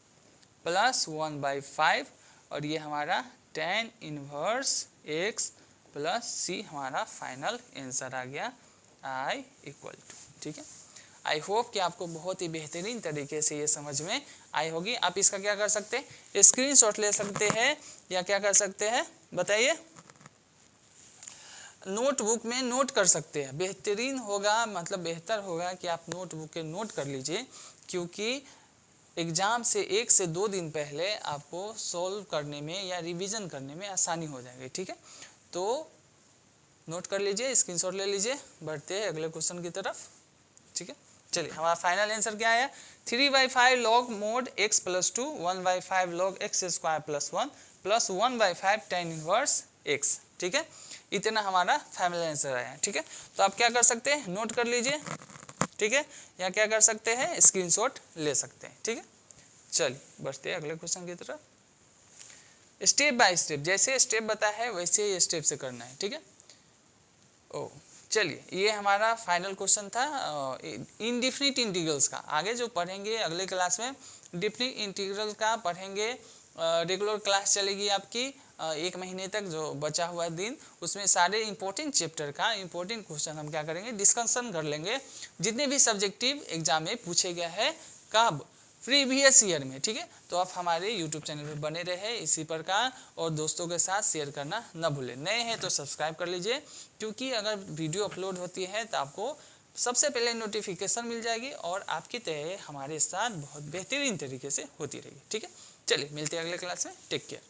Speaker 1: प्लस 1/5, और ये हमारा tan इनवर्स x प्लस सी हमारा फाइनल आंसर आ गया I = 2। ठीक है, आई होप कि आपको बहुत ही बेहतरीन तरीके से ये समझ में आई होगी। आप इसका क्या कर सकते हैं, स्क्रीनशॉट ले सकते हैं, या क्या कर सकते हैं बताइए, नोटबुक में नोट कर सकते हैं, बेहतरीन होगा, मतलब बेहतर होगा कि आप नोटबुक के नोट कर लीजिए, क्योंकि एग्ज़ाम से 1 से 2 दिन पहले आपको सॉल्व करने में या रिवीजन करने में आसानी हो जाएगी। ठीक है, तो नोट कर लीजिए, स्क्रीनशॉट ले लीजिए, बढ़ते हैं अगले क्वेश्चन की तरफ। ठीक है, चलिए हमारा फाइनल आंसर क्या आया, 3/5 log mod x plus 2, 1/5 log x square plus 1 plus 1/5 tan inverse x। ठीक है, इतना हमारा फाइनल आंसर आया। ठीक है, तो आप क्या कर सकते हैं, नोट कर लीजिए। ठीक है, या क्या कर सकते हैं, स्क्रीनशॉट ले सकते हैं। ठीक है, चलिए बढ़ते हैं अगले क्वेश्चन की तरफ। स्टेप बाय स्टेप, जैसे स्टेप बताया है वैसे ही स्टेप से करना है। ठीक है, चलिए ये हमारा फाइनल क्वेश्चन था इनडिफिनिट इंटीग्रल्स का। आगे जो पढ़ेंगे अगले क्लास में डिफिनिट इंटीग्रल का पढ़ेंगे, रेगुलर क्लास चलेगी आपकी 1 महीने तक, जो बचा हुआ दिन उसमें सारे इंपॉर्टेंट चैप्टर का इंपॉर्टेंट क्वेश्चन हम क्या करेंगे, डिस्कशन कर लेंगे, जितने भी सब्जेक्टिव एग्जाम में पूछे गए हैं कब, प्रीवियस ईयर में। ठीक है, तो आप हमारे यूट्यूब चैनल पर बने रहे इसी प्रकार, और दोस्तों के साथ शेयर करना न भूलें। नए हैं तो सब्सक्राइब कर लीजिए, क्योंकि अगर वीडियो अपलोड होती है तो आपको सबसे पहले नोटिफिकेशन मिल जाएगी, और आपकी तय हमारे साथ बहुत बेहतरीन तरीके से होती रहेगी। ठीक है, चलिए मिलते हैं अगले क्लास में, टेक केयर।